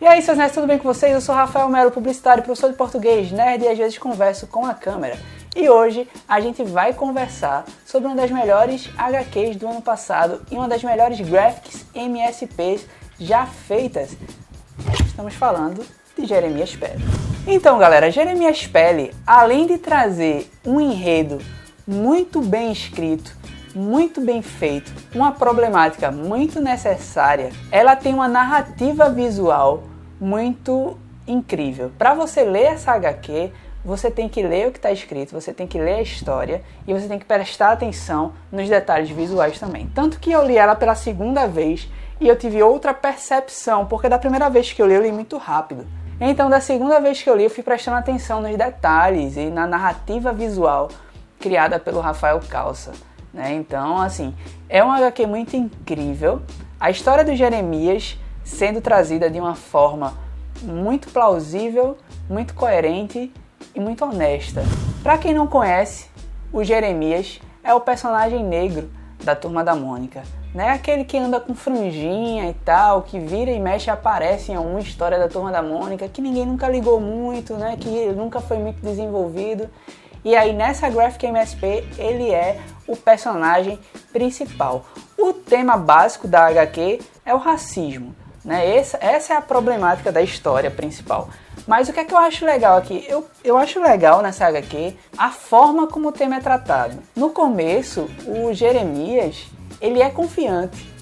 E aí, seus nerds, tudo bem com vocês? Eu sou Rafael Melo, publicitário, professor de português, nerd e às vezes converso com a câmera. E hoje a gente vai conversar sobre uma das melhores HQs do ano passado e uma das melhores graphics MSPs já feitas. Estamos falando de Jeremias Pele. Então, galera, Jeremias Pele, além de trazer um enredo muito bem escrito, muito bem feito, uma problemática muito necessária, ela tem uma narrativa visual muito incrível. Para você ler essa HQ, você tem que ler o que está escrito, você tem que ler a história e você tem que prestar atenção nos detalhes visuais também. Tanto que eu li ela pela segunda vez e eu tive outra percepção, porque da primeira vez que eu li muito rápido. Então, da segunda vez que eu li, eu fui prestando atenção nos detalhes e na narrativa visual criada pelo Rafael Calça. Então, assim, é uma HQ muito incrível. A história do Jeremias sendo trazida de uma forma muito plausível, muito coerente e muito honesta. Para quem não conhece, o Jeremias é o personagem negro da Turma da Mônica. Aquele que anda com franjinha e tal, que vira e mexe e aparece em alguma história da Turma da Mônica, que ninguém nunca ligou muito, que nunca foi muito desenvolvido. E aí nessa Graphic MSP ele é o personagem principal. O tema básico da HQ é o racismo. Essa é a problemática da história principal. Mas o que é que eu acho legal aqui? Eu acho legal nessa HQ a forma como o tema é tratado. No começo, o Jeremias, ele é confiante.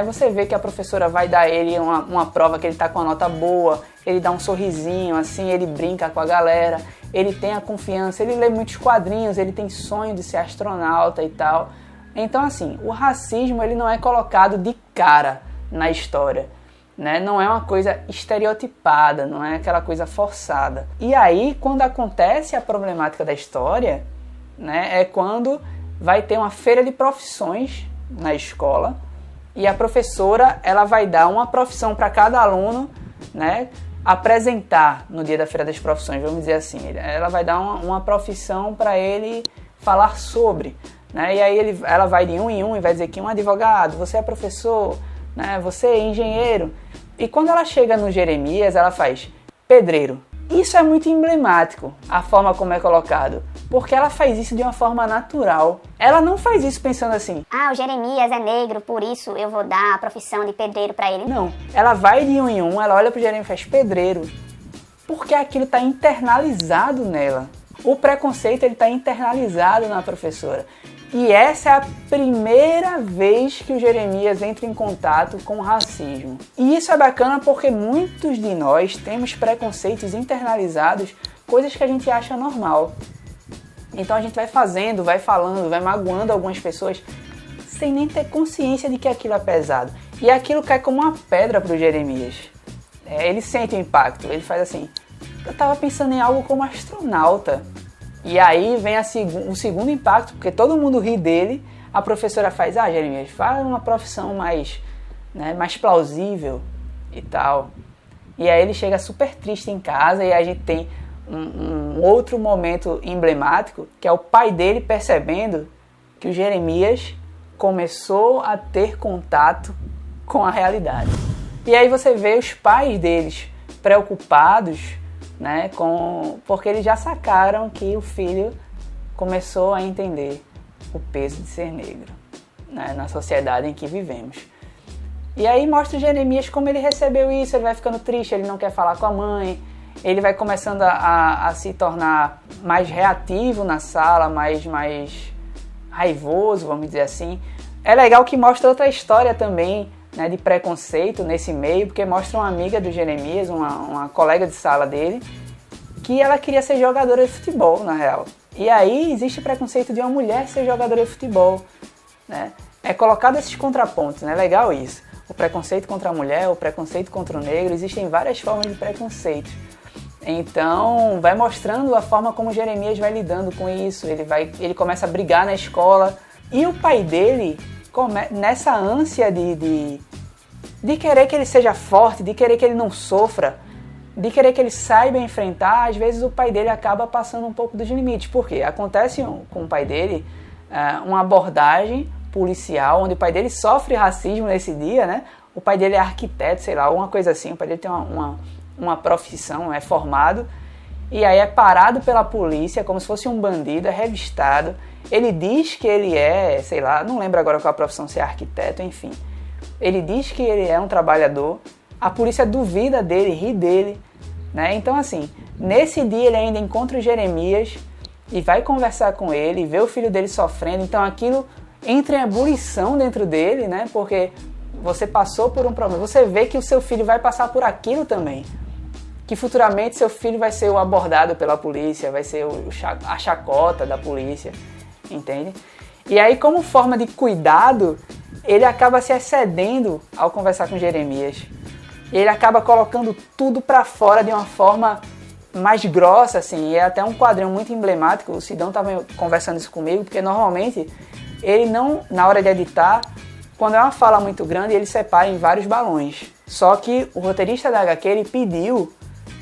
Você vê que a professora vai dar ele uma prova que ele está com uma nota boa, ele dá um sorrisinho, assim, ele brinca com a galera, ele tem a confiança, ele lê muitos quadrinhos, ele tem sonho de ser astronauta e tal. Então, assim, o racismo ele não é colocado de cara na história. Não é uma coisa estereotipada, não é aquela coisa forçada. E aí, quando acontece a problemática da história, é quando vai ter uma feira de profissões na escola e a professora ela vai dar uma profissão para cada aluno, apresentar no dia da feira das profissões, vamos dizer assim. Ela vai dar uma profissão para ele falar sobre. E aí ela vai de um em um e vai dizer que um é advogado, você é professor, você é engenheiro. E quando ela chega no Jeremias, ela faz pedreiro. Isso é muito emblemático, a forma como é colocado, porque ela faz isso de uma forma natural. Ela não faz isso pensando assim, o Jeremias é negro, por isso eu vou dar a profissão de pedreiro pra ele. Não, ela vai de um em um, ela olha pro Jeremias e faz pedreiro, porque aquilo está internalizado nela. O preconceito ele está internalizado na professora. E essa é a primeira vez que o Jeremias entra em contato com o racismo. E isso é bacana porque muitos de nós temos preconceitos internalizados, coisas que a gente acha normal. Então a gente vai fazendo, vai falando, vai magoando algumas pessoas sem nem ter consciência de que aquilo é pesado. E aquilo cai como uma pedra para o Jeremias. Ele sente o impacto, ele faz assim, eu estava pensando em algo como astronauta. E aí vem o segundo impacto, porque todo mundo ri dele, a professora faz, Jeremias, fala uma profissão mais plausível e tal. E aí ele chega super triste em casa e a gente tem um outro momento emblemático, que é o pai dele percebendo que o Jeremias começou a ter contato com a realidade. E aí você vê os pais deles preocupados, porque eles já sacaram que o filho começou a entender o peso de ser negro, na sociedade em que vivemos. E aí mostra o Jeremias como ele recebeu isso, ele vai ficando triste, ele não quer falar com a mãe, ele vai começando a se tornar mais reativo na sala, mais raivoso, vamos dizer assim. É legal que mostra outra história também, de preconceito nesse meio, porque mostra uma amiga do Jeremias, uma colega de sala dele, que ela queria ser jogadora de futebol, na real. E aí existe preconceito de uma mulher ser jogadora de futebol. É colocado esses contrapontos, legal isso. O preconceito contra a mulher, o preconceito contra o negro, existem várias formas de preconceito. Então, vai mostrando a forma como o Jeremias vai lidando com isso. Ele começa a brigar na escola. E o pai dele, nessa ânsia de querer que ele seja forte, de querer que ele não sofra, de querer que ele saiba enfrentar, às vezes o pai dele acaba passando um pouco dos limites. Por quê? Acontece com o pai dele uma abordagem policial, onde o pai dele sofre racismo nesse dia, o pai dele é arquiteto, sei lá, alguma coisa assim, o pai dele tem uma profissão, é formado, e aí é parado pela polícia como se fosse um bandido, é revistado, ele diz que ele é, sei lá, não lembro agora qual a profissão, se é arquiteto, enfim. Ele diz que ele é um trabalhador, a polícia duvida dele, ri dele, né? Então assim, nesse dia ele ainda encontra o Jeremias e vai conversar com ele, vê o filho dele sofrendo, então aquilo entra em ebulição dentro dele, né? Porque você passou por um problema, você vê que o seu filho vai passar por aquilo também, que futuramente seu filho vai ser o abordado pela polícia, vai ser a chacota da polícia, entende? E aí, como forma de cuidado, ele acaba se excedendo ao conversar com Jeremias. Ele acaba colocando tudo pra fora de uma forma mais grossa, assim. E é até um quadrinho muito emblemático, o Sidão estava conversando isso comigo, porque normalmente ele não, na hora de editar, quando é uma fala muito grande, ele separa em vários balões. Só que o roteirista da HQ, ele pediu,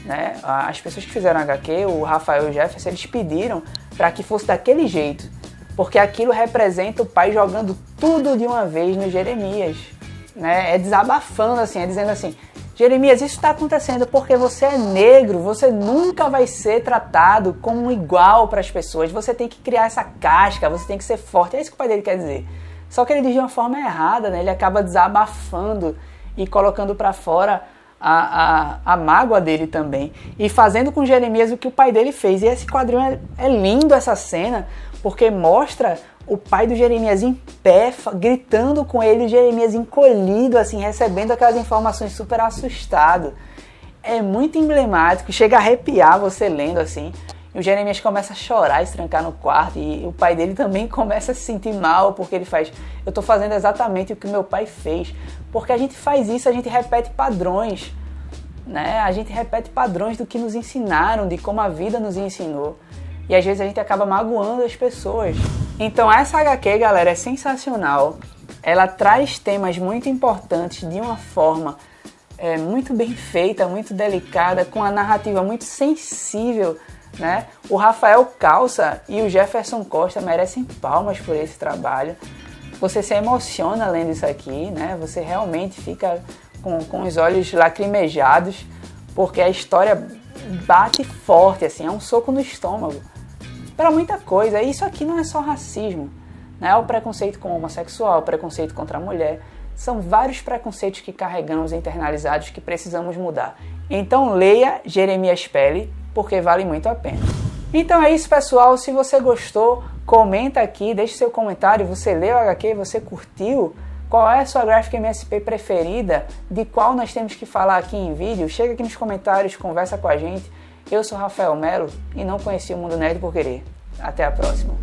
né, as pessoas que fizeram a HQ, o Rafael e o Jefferson, eles pediram para que fosse daquele jeito, porque aquilo representa o pai jogando tudo de uma vez no Jeremias, né? É desabafando assim, é dizendo assim: Jeremias, isso está acontecendo porque você é negro, você nunca vai ser tratado como igual para as pessoas, você tem que criar essa casca, você tem que ser forte, é isso que o pai dele quer dizer. Só que ele diz de uma forma errada, né? Ele acaba desabafando e colocando para fora a mágoa dele também, e fazendo com Jeremias o que o pai dele fez. E esse quadrinho é lindo, essa cena, porque mostra o pai do Jeremias em pé, gritando com ele, o Jeremias encolhido, assim, recebendo aquelas informações, super assustado. É muito emblemático, chega a arrepiar você lendo assim. E o Jeremias começa a chorar e se trancar no quarto, e o pai dele também começa a se sentir mal, porque ele faz: eu estou fazendo exatamente o que o meu pai fez. Porque a gente faz isso, a gente repete padrões, né? A gente repete padrões do que nos ensinaram, de como a vida nos ensinou. E às vezes a gente acaba magoando as pessoas. Então essa HQ, galera, é sensacional. Ela traz temas muito importantes de uma forma muito bem feita, muito delicada, com a narrativa muito sensível, né? O Rafael Calça e o Jefferson Costa merecem palmas por esse trabalho. Você se emociona lendo isso aqui, né? Você realmente fica com os olhos lacrimejados, porque a história bate forte, assim, é um soco no estômago para muita coisa. E isso aqui não é só racismo, né? O preconceito com o homossexual, o preconceito contra a mulher, são vários preconceitos que carregamos internalizados que precisamos mudar. Então leia Jeremias Pele, porque vale muito a pena. Então é isso, pessoal. Se você gostou, comenta aqui, deixe seu comentário. Você leu o HQ, você curtiu? Qual é a sua Graphic MSP preferida? De qual nós temos que falar aqui em vídeo? Chega aqui nos comentários, conversa com a gente. Eu sou Rafael Melo e não conheci o Mundo Nerd por querer. Até a próxima.